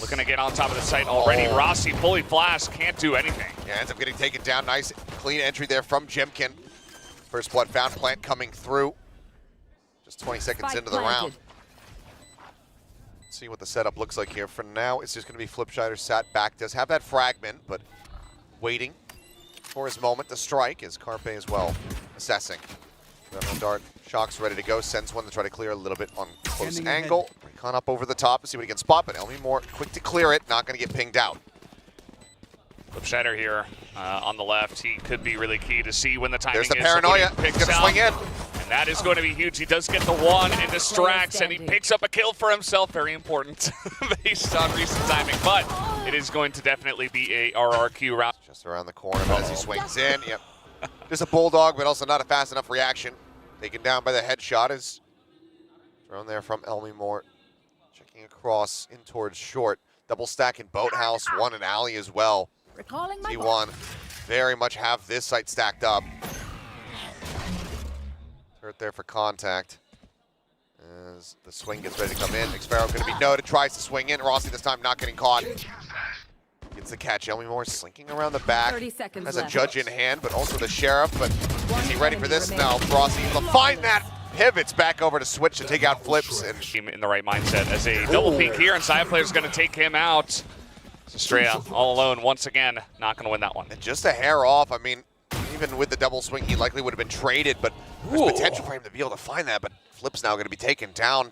looking to get on top of the site already. Rossi fully flashed, can't do anything. Yeah, ends up getting taken down. Nice, clean entry there from Jimkin. First blood found, plant coming through. Just 20 seconds into the round. Let's see what the setup looks like here. For now, it's just going to be Flipshider sat back. Does have that fragment, but waiting for his moment to strike is Carpe as well, assessing. Dart, Shock's ready to go, sends one to try to clear a little bit on close angle. Recon up over the top to see what he can spot, but Elmi Moore quick to clear it, not going to get pinged out. Flipshider here on the left. He could be really key to see when the timing is. There's the paranoia. He's going to swing in. And that is going to be huge. He does get the one and distracts, and he picks up a kill for himself. Very important based on recent timing, but it is going to definitely be a RRQ round. Just around the corner, but as he swings in, yep. Just a bulldog, but also not a fast enough reaction. Taken down by the headshot is thrown there from Elmi Moore. Checking across in towards short. Double stack in Boathouse, one in alley as well. T1 very much have this site stacked up. Hurt there for contact. As the swing gets ready to come in, Xfaro going to be noted, tries to swing in. Rossi this time not getting caught. Gets the catch. Elmi Moore slinking around the back. Has a judge in hand, but also the sheriff. But is he ready for this? No. Rossi able to find that. Pivots back over to switch to take out Flips. And in the right mindset as a double peek here, and Side Player's going to take him out. Estrella all alone once again, not going to win that one. And just a hair off. I mean, even with the double swing, he likely would have been traded, but there's potential for him to be able to find that. But Flip's now going to be taken down.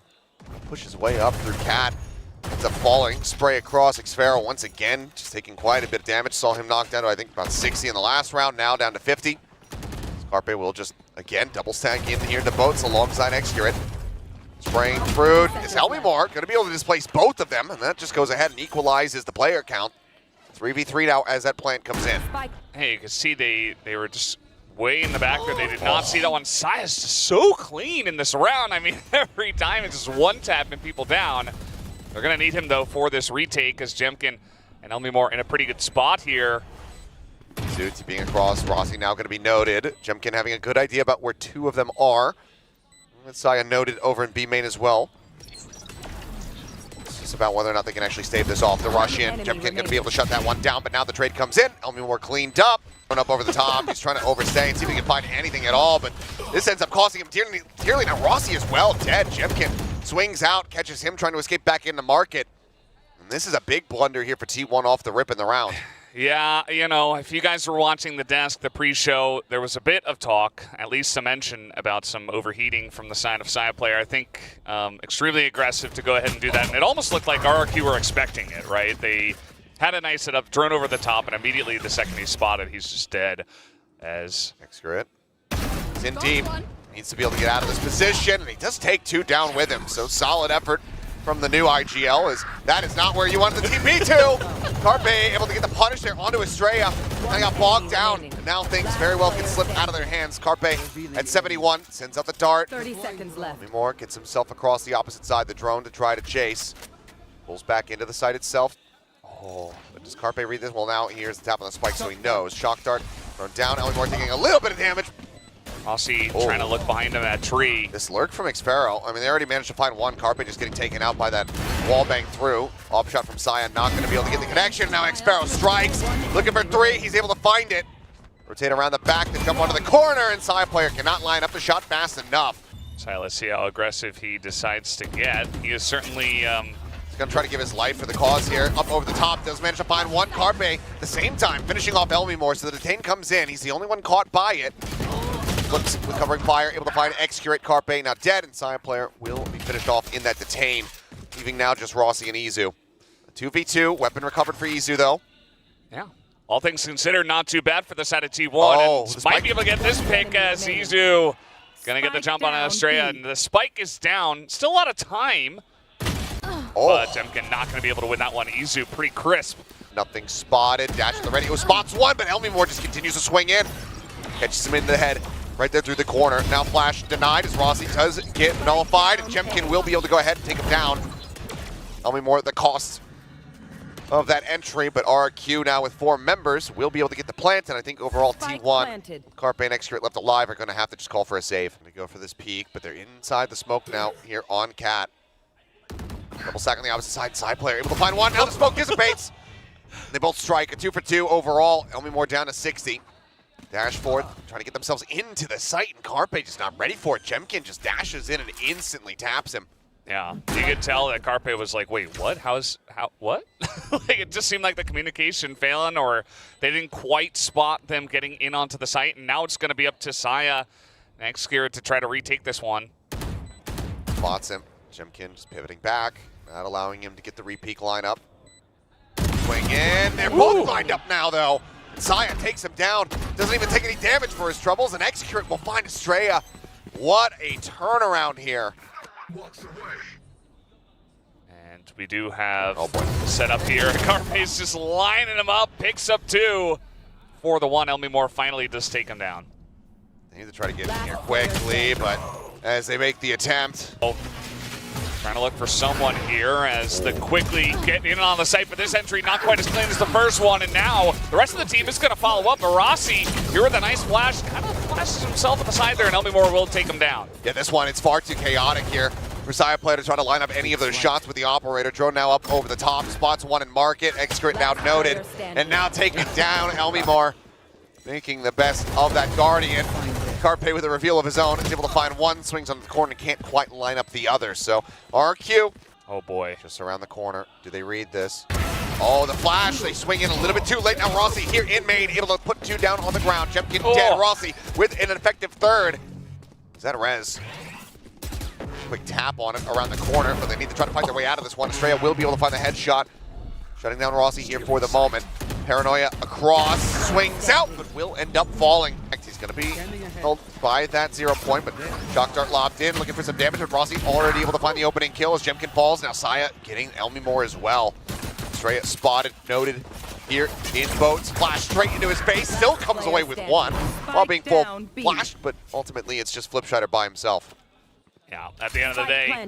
Pushes way up through Cat. It's a falling spray across. Xfaro once again, just taking quite a bit of damage. Saw him knocked down to, I think, about 60 in the last round, now down to 50. Carpe will just, again, double stack in here in the boats alongside Excurate. Spraying through. Is Elmi Moore going to be able to displace both of them? And that just goes ahead and equalizes the player count. 3v3 now as that plant comes in. Hey, you can see they were just way in the back there. They did not see that one. Sia's just so clean in this round. I mean, every time it's just one tapping people down. They're going to need him, though, for this retake as Jemkin and Elmi Moore in a pretty good spot here. Suits being across. Rossi now going to be noted. Jemkin having a good idea about where two of them are. And Saya noted over in B main as well. It's just about whether or not they can actually stave this off. The rush in. Jemkin going to be able to shut that one down, but now the trade comes in. Elmi Moore cleaned up. Going up over the top. He's trying to overstay and see if he can find anything at all, but this ends up costing him dearly. Now Rossi as well, dead. Jemkin swings out, catches him trying to escape back in the market. And this is a big blunder here for T1 off the rip in the round. Yeah, you know, if you guys were watching the desk, the pre-show, there was a bit of talk, at least some mention about some overheating from the side of Side Player. I think extremely aggressive to go ahead and do that. And it almost looked like RRQ were expecting it, right? They had a nice setup, drone over the top, and immediately the second he's spotted, he's just dead. As Excurate is in deep. Needs to be able to get out of this position, and he does take two down with him. So solid effort from the new IGL, as that is not where you wanted the TP to. Carpe able to get the punish there onto Estrella. Kind of got bogged down, and now things very well can slip out of their hands. Carpe at 71 sends out the dart. 30 seconds left. Elmi Moore gets himself across the opposite side, the drone to try to chase. Pulls back into the site itself. Oh, but does Carpe read this? Well, now here's the tap on the spike, so he knows. Shock dart thrown down. Elmi Moore taking a little bit of damage. Rossi trying to look behind him at tree. This lurk from Xfaro. I mean, they already managed to find one. Carpe just getting taken out by that wall bang through. Off shot from Sion, not going to be able to get the connection. Now Xfaro strikes, looking for three. He's able to find it. Rotate around the back, then jump onto the corner, and Side Player cannot line up the shot fast enough. So let's see how aggressive he decides to get. He is certainly he's going to try to give his life for the cause here. Up over the top, does manage to find one. Carpe, at the same time, finishing off Elmi Moore, so the detain comes in. He's the only one caught by it. Looks with covering fire, able to find Excurate. Carpe now dead, and Side Player will be finished off in that detain, leaving now just Rossi and Izu. A 2v2, weapon recovered for Izu though. Yeah, all things considered, not too bad for the side of T1. Oh, and might be able to get this pick as Izu gonna get the jump on Estrella, and the spike is down. Still a lot of time, but Jemkin not gonna be able to win that one. Izu pretty crisp. Nothing spotted, dash to the ready. Oh, spots one, but Elmi Moore just continues to swing in. Catches him in the head. Right there through the corner. Now flash denied as Rossi does get nullified, and Jemkin will be able to go ahead and take him down. Elmi Moore at the cost of that entry, but RQ now with 4 members will be able to get the plant, and I think overall T1, Carpe and Excurate left alive are going to have to just call for a save. They go for this peek, but they're inside the smoke now here on Cat. Double stack on the opposite side. Side player able to find one. Now the smoke dissipates. They both strike. A 2 for 2 overall. Elmimore down to 60. Dash forward, trying to get themselves into the site, and Carpe just not ready for it. Jemkin just dashes in and instantly taps him. Yeah, you could tell that Carpe was like, wait, what? What? Like, it just seemed like the communication failing, or they didn't quite spot them getting in onto the site, and now it's going to be up to Saya next gear to try to retake this one. Spots him. Jemkin just pivoting back, not allowing him to get the re-peek lineup. Swing in. They're both lined up now, though. Saya takes him down. Doesn't even take any damage for his troubles, and Execute will find Estrella. What a turnaround here. And we do have set up here. Carpe's just lining him up, picks up 2 for the 1. Elmimore finally does take him down. They need to try to get in here quickly, but as they make the attempt. Trying to look for someone here as the quickly get in on the site, but this entry not quite as clean as the first one, and now the rest of the team is going to follow up. But Rossi, here with a nice flash, kind of flashes himself at the side there, and Elmimore will take him down. Yeah, this one, it's far too chaotic here for Saya Player to try to line up any of those shots with the operator. Drone now up over the top, spots one in market. Execute now noted, and now taking down Elmimore, making the best of that Guardian. Carpe with a reveal of his own is able to find one, swings on the corner, and can't quite line up the other. So RQ, oh boy, just around the corner. Do they read this? Oh, the flash, they swing in a little bit too late. Now Rossi here in main, able to put 2 down on the ground. Jemkin dead, Rossi with an effective 3rd. Is that a res? Quick tap on it around the corner, but they need to try to fight their way out of this one. Estrella will be able to find the headshot. Shutting down Rossi here for the moment. Paranoia across, swings out, but will end up falling. He's going to be held by that 0 point, but Shock Dart locked in, looking for some damage, but Rossi already able to find the opening kill as Jemkin falls. Now Saya getting Elmimore as well. Estrella spotted, noted here in boats, flash straight into his face, still comes away with 1 while being full flashed, but ultimately it's just Flipshider by himself. Yeah, at the end of the day,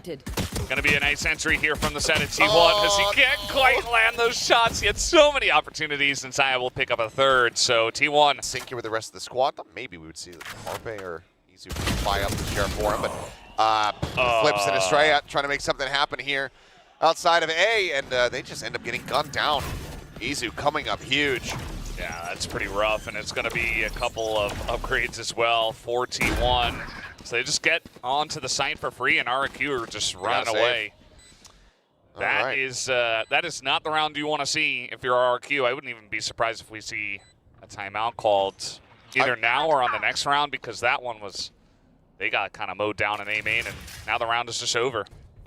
going to be a nice entry here from the set of T1 as he can't quite land those shots. He had so many opportunities, and Saya will pick up a 3rd. So T1 sync here with the rest of the squad. Thought maybe we would see Carpe or Izu fly up the share for him, but Flips and Estrella trying to make something happen here outside of A, and they just end up getting gunned down. Izu coming up huge. Yeah, that's pretty rough, and it's going to be a couple of upgrades as well for T1. So they just get onto the site for free, and RQ are just running away. That is not the round you want to see if you're RQ. I wouldn't even be surprised if we see a timeout called either now or on the next round, because that one was, they got kind of mowed down in A main, and now the round is just over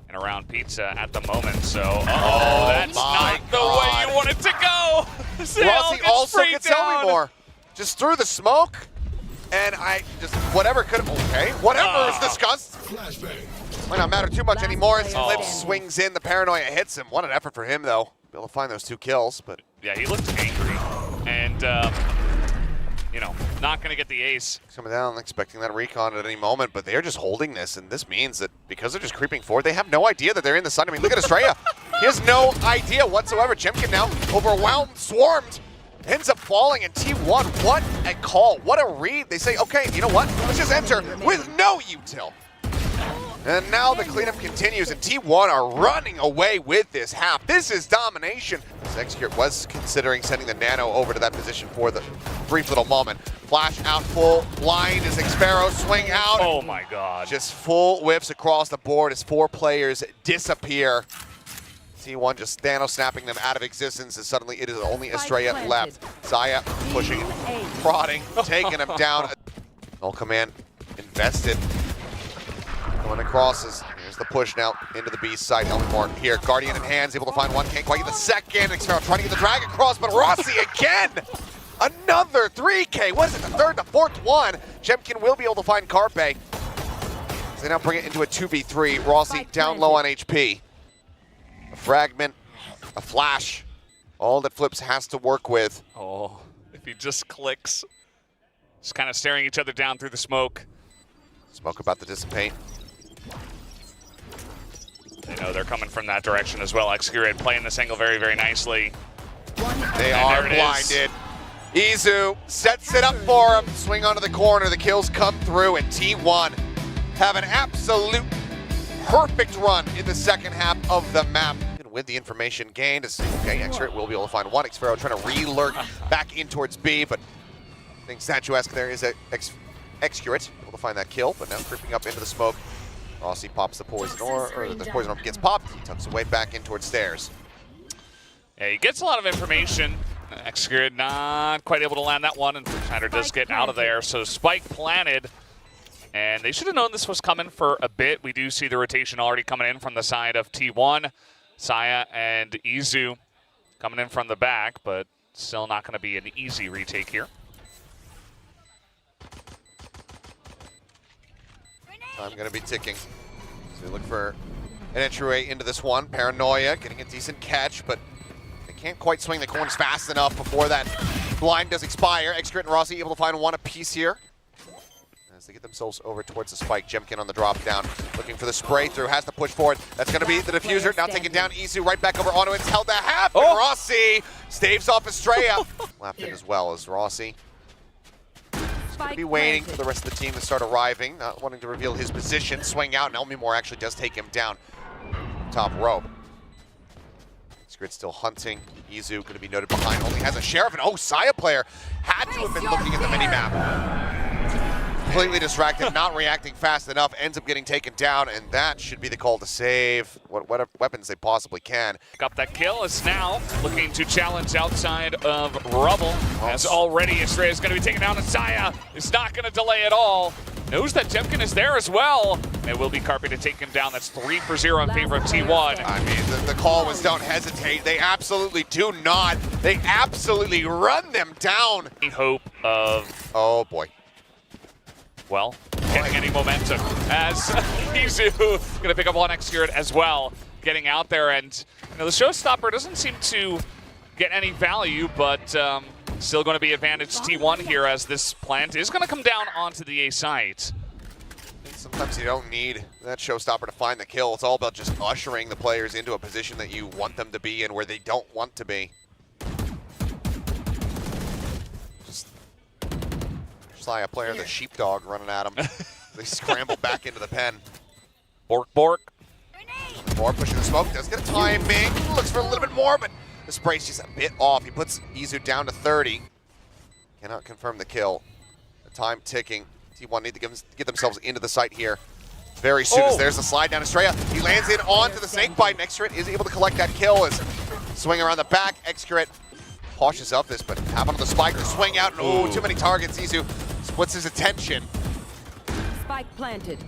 and around pizza at the moment. So, that's not the way you want it to go. Rossi also gets Elmimore. Just through the smoke. And whatever is discussed. Might not matter too much anymore as Flips swings in, the Paranoia hits him. What an effort for him, though. Be able to find those 2 kills, but. Yeah, he looked angry. And, you know, not going to get the ace. Coming down, expecting that recon at any moment, but they're just holding this, and this means that because they're just creeping forward, they have no idea that they're in the sun. I mean, look at Estrella. He has no idea whatsoever. Jemkin now overwhelmed, swarmed. Ends up falling in T1. What a call. What a read. They say, okay, you know what? Let's just enter with no util. And now the cleanup continues, and T1 are running away with this half. This is domination. Execute was considering sending the Nano over to that position for the brief little moment. Flash out full, blind as Xpero swing out. Oh my god. Just full whiffs across the board as 4 players disappear. T1 just Thanos snapping them out of existence, and suddenly it is only Estrella left. Saya pushing, prodding, taking him down. Null Command invested. Going across, here's the push now into the B side. Elmimore here, Guardian in hands, able to find one, can't quite get the second. Xpero trying to get the drag across, but Rossi again! Another 3K, what is it, the 3rd, the 4th one? Jemkin will be able to find Carpe. So they now bring it into a 2v3. Rossi down low on HP. A fragment, a flash, all that Flips has to work with. Oh, if he just clicks. Just kind of staring each other down through the smoke. Smoke about to dissipate. They know they're coming from that direction as well. Execute playing this angle very, very nicely. They are blinded. Izu sets it up for him. Swing onto the corner. The kills come through, and T1 have an absolute perfect run in the second half of the map. And with the information gained, okay, X-Ray will be able to find one. Xfero trying to re-lurk back in towards B, but I think statuesque there is a Excurate, able to find that kill, but now creeping up into the smoke. Rossi pops the poison or the poison orb gets popped. He tucks away back in towards stairs. Yeah, he gets a lot of information. Excurate not quite able to land that one, and Schneider does get out of there. So spike planted, and they should have known this was coming for a bit. We do see the rotation already coming in from the side of T1. Saya and Izu coming in from the back, but still not going to be an easy retake here. I'm going to be ticking. So we look for an entryway into this one. Paranoia getting a decent catch, but they can't quite swing the corners fast enough before that blind does expire. Excurate and Rossi able to find one apiece here as they get themselves over towards the spike. Jemkin on the drop down, looking for the spray through, has to push forward. That's going to be the diffuser. Now taking down Izu right back over onto it. It's held to half, and Rossi staves off Estrella. Lapped in as well as Rossi. Going to be waiting for the rest of the team to start arriving, not wanting to reveal his position. Swing out, and Elmimore actually does take him down. Top rope. Skrid still hunting. Izu going to be noted behind, only has a Sheriff, and Saya player had to have been looking at the minimap. Completely distracted, not reacting fast enough, ends up getting taken down, and that should be the call to save what weapons they possibly can. Got that kill, is now looking to challenge outside of Rubble, as already Estrella is going to be taken down, and Saya is not going to delay at all. Knows that Jemkin is there as well. It will be Carpe to take him down. That's 3 for 0 in favor of T1. I mean, the call was don't hesitate. They absolutely do not. They absolutely run them down. Hope of... Oh, boy. Well, getting any momentum as Izu going to pick up one Excurate as well, getting out there. And you know, the Showstopper doesn't seem to get any value, but still going to be advantage T1 here as this plant is going to come down onto the A site. Sometimes you don't need that Showstopper to find the kill. It's all about just ushering the players into a position that you want them to be in where they don't want to be. A player, the sheepdog running at him. They scramble back into the pen. Bork, bork. More pushing the smoke, does get a timing. Looks for a little bit more, but the spray's just a bit off. He puts Izu down to 30. Cannot confirm the kill. The time ticking. T1 need to get themselves into the site here very soon as there's a slide down Estrella. He lands in onto the snake bite, and Excurate is able to collect that kill as swing around the back. Excurate cautious of this, but tap onto the spike, the swing out, and too many targets. Izu splits his attention. Spike planted.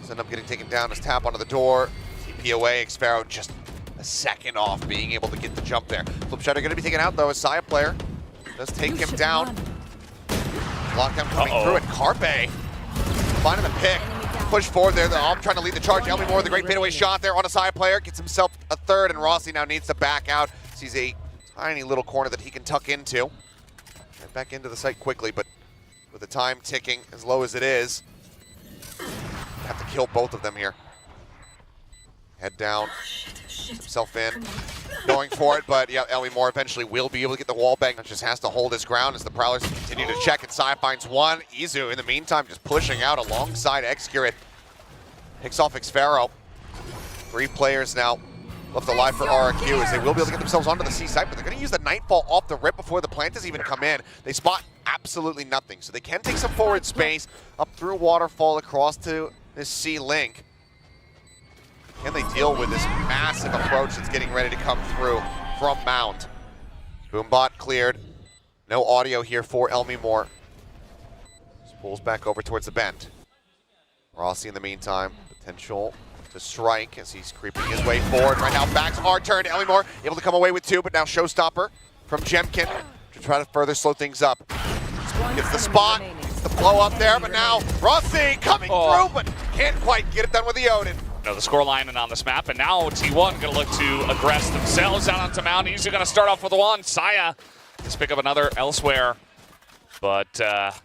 Does end up getting taken down as tap onto the door. TPOA, Xfero just a second off being able to get the jump there. Flipshutter going to be taken out though as Saya player does take him down. Lockdown coming through it. Carpe finding the pick. Push forward there. I'm trying to lead the charge. Elmimore with a great fadeaway shot there on a Saya player. Gets himself a third, and Rossi now needs to back out. Sees a tiny little corner that he can tuck into. Get back into the site quickly, but with the time ticking as low as it is, have to kill both of them here. Head down, himself in, going for it, but yeah, Elmimore eventually will be able to get the wall bang. Just has to hold his ground as the Prowlers continue to check, and Sai finds one. Izu, in the meantime, just pushing out alongside Excurate. Picks off Xfero. 3 players now left alive for RRQ as they will be able to get themselves onto the C site, but they're going to use the Nightfall off the rip before the plant has even come in. They spot absolutely nothing, so they can take some forward space up through Waterfall across to this C link. Can they deal with this massive approach that's getting ready to come through from Mound? Boombot cleared. No audio here for Elmimore. Pulls back over towards the bend. Rossi in the meantime, potential to strike as he's creeping his way forward. Right now, backs are turned. Elmimore able to come away with 2, but now Showstopper from Jemkin to try to further slow things up. Gets the spot, gets the blow up there, but now Rossi coming through, but can't quite get it done with the Odin. No, the scoreline and on this map, and now T1 going to look to aggress themselves out onto Mound. Easy going to start off with 1. Saya just pick up another elsewhere, but that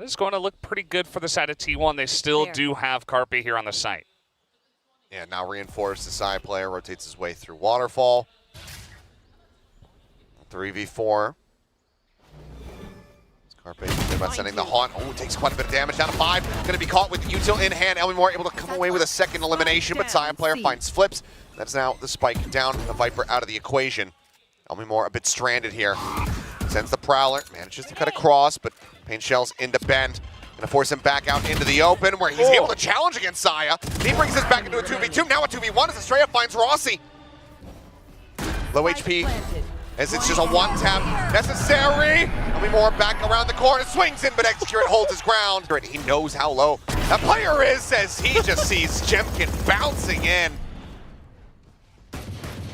is going to look pretty good for the side of T1. They still do have Carpe here on the site. Yeah, now reinforced the side player, rotates his way through Waterfall. 3v4. Carpe thinking about sending the Haunt. Oh, takes quite a bit of damage, down to 5. Going to be caught with Util in hand. Elmimore able to come away with a second elimination, but Saya player finds Flips. That's now the Spike down, the Viper out of the equation. Elmimore a bit stranded here. Sends the Prowler, manages to cut across, but Pain Shell's into Bend. Gonna force him back out into the open, where he's able to challenge against Saya. He brings this back into a 2v2, now a 2v1 as Estrella finds Rossi. Low HP, as it's just a one-tap necessary. Elmimore back around the corner, swings in, but Execurate holds his ground. He knows how low that player is, as he just sees Jemkin bouncing in.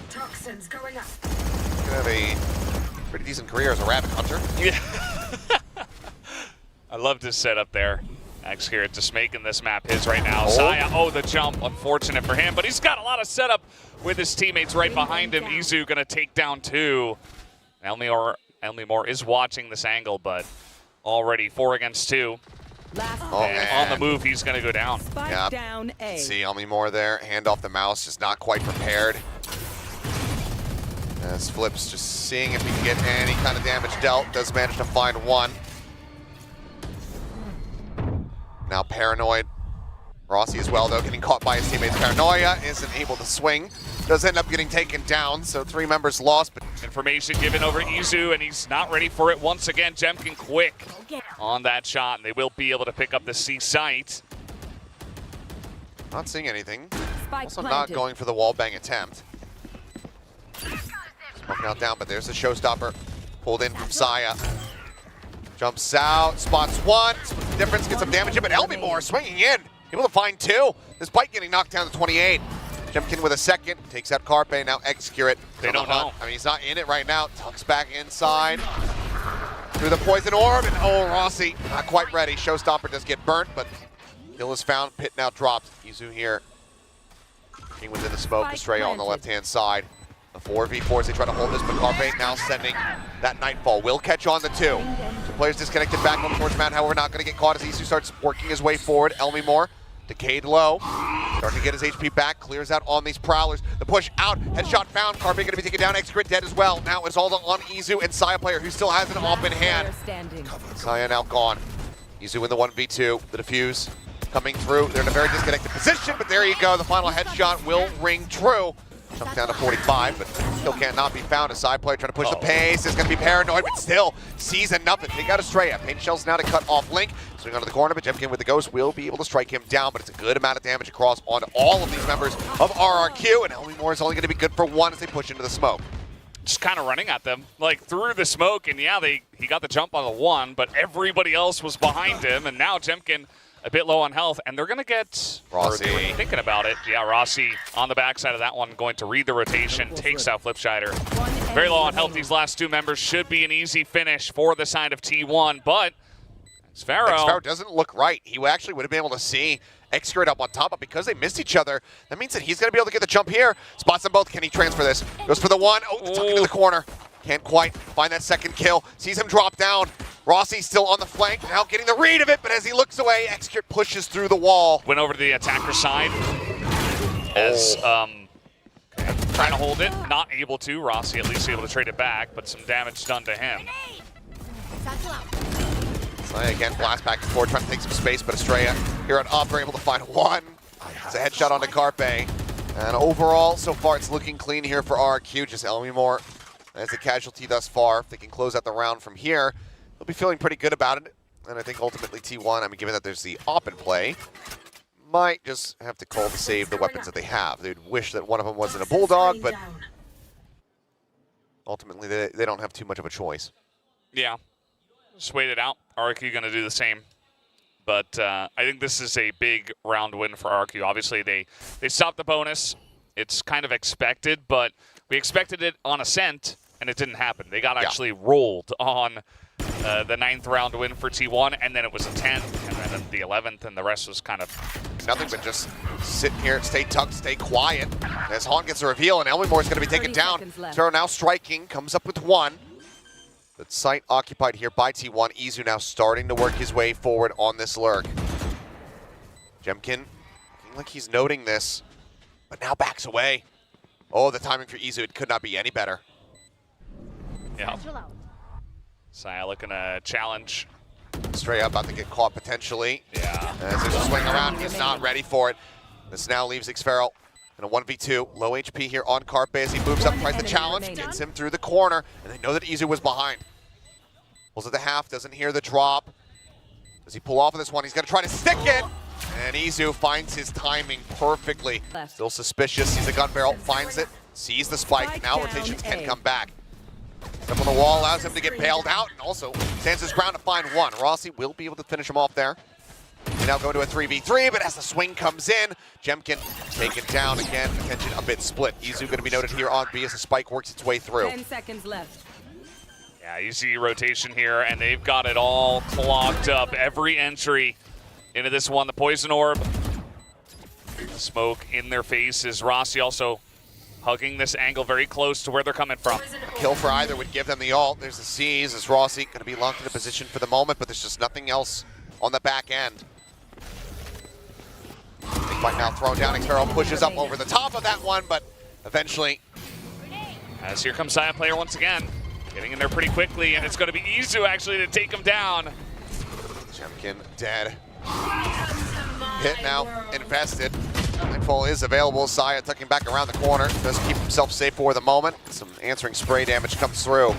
Toxins going up. Gonna have a pretty decent career as a rabbit hunter. Yeah. I loved his setup there. Execurate just making this map his right now. Saya, the jump, unfortunate for him, but he's got a lot of setup with his teammates right behind him. Izu gonna take down 2. Elmimore is watching this angle, but already 4 against 2. And on the move, he's gonna go down. Spike down A. See Elmimore there, hand off the mouse, just not quite prepared. As Flips just seeing if he can get any kind of damage dealt, does manage to find 1. Now Paranoid. Rossi as well, though, getting caught by his teammates. Paranoia isn't able to swing. Does end up getting taken down, so 3 members lost. But information given over Izu, and he's not ready for it once again. Jemkin quick on that shot, and they will be able to pick up the C site. Not seeing anything. Spike Also planted. not going for the wallbang attempt. Smoking out down, but there's the showstopper. Pulled in from Saya. Jumps out, spots 1. Splits the difference, gets some damage in, but Elmimore swinging in. Able to find 2. This bike getting knocked down to 28. Jemkin with a second, takes out Carpe, now Execurate. They don't know. I mean, he's not in it right now. Tucks back inside. Through the poison orb, and Rossi not quite ready. Showstopper does get burnt, but kill is found. Pit now dropped. Izu here. King was in the smoke. Estrella on the left-hand side. The 4v4s, they try to hold this, but Carpe now sending that Nightfall. Will catch on the 2. 2 players disconnected back over towards Mount, however, not going to get caught as Izu starts working his way forward. Elmimore, decayed low. Starting to get his HP back, clears out on these Prowlers. The push out, headshot found. Carpe going to be taken down, Execurate dead as well. Now it's all on Izu and Saya player, who still has an op in hand. Saya now gone. Izu in the 1v2, the defuse coming through. They're in a very disconnected position, but there you go. The final headshot will ring true. Jumps down to 45, but still cannot be found. A side player trying to push the pace. Is going to be Paranoid, but still sees enough to take out Estrella. Pain Shell's now to cut off Link. Swing onto the corner, but Jemkin with the Ghost will be able to strike him down, but it's a good amount of damage across on all of these members of RRQ, and Elmimore is only going to be good for 1 as they push into the smoke. Just kind of running at them, like through the smoke, and yeah, he got the jump on the 1, but everybody else was behind him, and now Jemkin a bit low on health, and they're going to get Rossi. Thinking about it. Yeah, Rossi on the backside of that one, going to read the rotation, takes out Flipshider. Very low on health. These last 2 members should be an easy finish for the side of T1, but Sparrow doesn't look right. He actually would have been able to see Execurate up on top, but because they missed each other, that means that he's going to be able to get the jump here. Spots them both. Can he transfer this? Goes for the 1. Tucked into the corner. Can't quite find that second kill. Sees him drop down. Rossi still on the flank, now getting the read of it, but as he looks away, Execurate pushes through the wall. Went over to the attacker side as trying to hold it, not able to. Rossi at least able to trade it back, but some damage done to him. Saya again, blast back and forth, trying to take some space, but Estrella here on up are able to find 1. It's a headshot onto Carpe. And overall, so far it's looking clean here for RRQ, just Elmimore as a casualty thus far. If they can close out the round from here, they'll be feeling pretty good about it. And I think ultimately T1, I mean, given that there's the op in play, might just have to call to save the weapons that they have. They'd wish that one of them wasn't a Bulldog, but ultimately they don't have too much of a choice. Yeah, just wait it out. RRQ going to do the same. But I think this is a big round win for RRQ. Obviously, they stopped the bonus. It's kind of expected, but we expected it on Ascent, and it didn't happen. They got actually rolled on the 9th round win for T1, and then it was a 10th, and then the 11th, and the rest was kind of nothing but just sit here, stay tucked, stay quiet. As Haunt gets a reveal, and Elmimore's going to be taken down. Zero now striking, comes up with 1. The site occupied here by T1. Izu now starting to work his way forward on this lurk. Jemkin, looking like he's noting this, but now backs away. Oh, the timing for Izu, it could not be any better. Yeah. Saya looking to challenge Straight up, about to get caught potentially. Yeah. As there's a swing around, he's not ready for it. This now leaves Xferal in a 1v2. Low HP here on Carpe as he moves up, tries to challenge, gets him through the corner, and they know that Izu was behind. Pulls at the half, doesn't hear the drop. Does he pull off of this one? He's gonna try to stick it! And Izu finds his timing perfectly. Still suspicious, sees a gun barrel, finds it, sees the spike. Now rotations can come back. Step on the wall allows him to get bailed out and also stands his ground to find one. Rossi will be able to finish him off there. We now go to a 3v3, but as the swing comes in, Jemkin taken down again. Attention a bit split. Izu going to be noted here on B as the spike works its way through. 10 seconds left. Yeah, you see rotation here, and they've got it all clogged up. Every entry into this one. The poison orb. The smoke in their faces. Rossi also hugging this angle very close to where they're coming from. A kill for either would give them the ult. There's the C's as Rossi going to be locked into position for the moment, but there's just nothing else on the back end. Big fight now thrown down. Xferal pushes up over the top of that one, but eventually. As here comes Saya player once again. Getting in there pretty quickly, and it's going to be Izu actually to take him down. Jemkin dead. Hit now, invested. Nightfall is available. Saya tucking back around the corner. Does keep himself safe for the moment. Some answering spray damage comes through.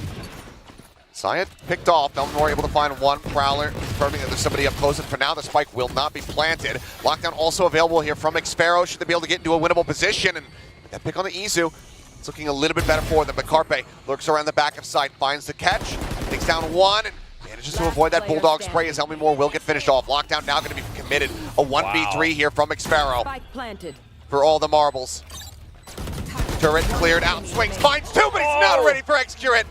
Saya picked off. Elmore able to find one. Prowler confirming that there's somebody up close. And for now, the spike will not be planted. Lockdown also available here from Xferal. Should they be able to get into a winnable position? And that pick on the Izu. It's looking a little bit better for them, but Carpe lurks around the back of site, finds the catch, takes down one, and manages to avoid that Bulldog spray as Elmore will get finished off. Lockdown now going to be committed. A 1v3 here from Xferal Spike planted. for all the marbles. Turret cleared out, swings, finds two, but he's not ready for X-Curate.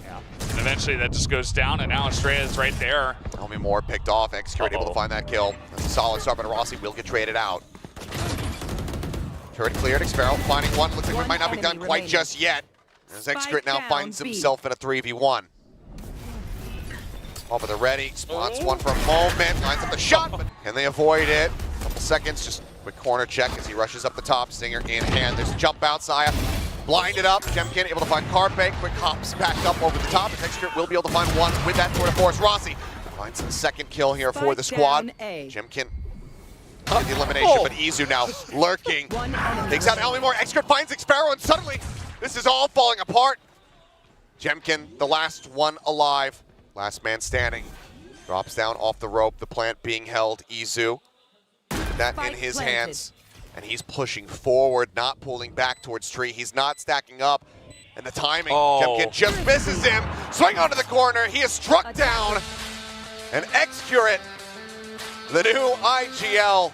Yeah. And eventually that just goes down, and now Estrella is right there. Elmore picked off, X-Curate able to find that kill. That's a solid start, but Rossi will get traded out. Turret cleared, Xferal finding one. Looks like we might not be done quite just yet. As X-Curate now finds himself in a 3v1. Over the ready, spots one for a moment, lines up the shot, but can they avoid it? Couple seconds, just quick corner check as he rushes up the top, Stinger in hand. There's a jump out, Saya blinded up. Jemkin able to find Carpe, quick hops back up over the top. X-Curate will be able to find one with that tour de force. Rossi finds the second kill here for the squad. Jemkin the elimination, but Izu now lurking. Takes out Elmore. X-Curate finds Xferal, and suddenly this is all falling apart. Jemkin, the last one alive. Last man standing. Drops down off the rope, the plant being held. Izu, with that in his hands. And he's pushing forward, not pulling back towards tree. He's not stacking up. And the timing, Jemkin just misses him. Swing onto the corner. He is struck down. And X-Curate, the new IGL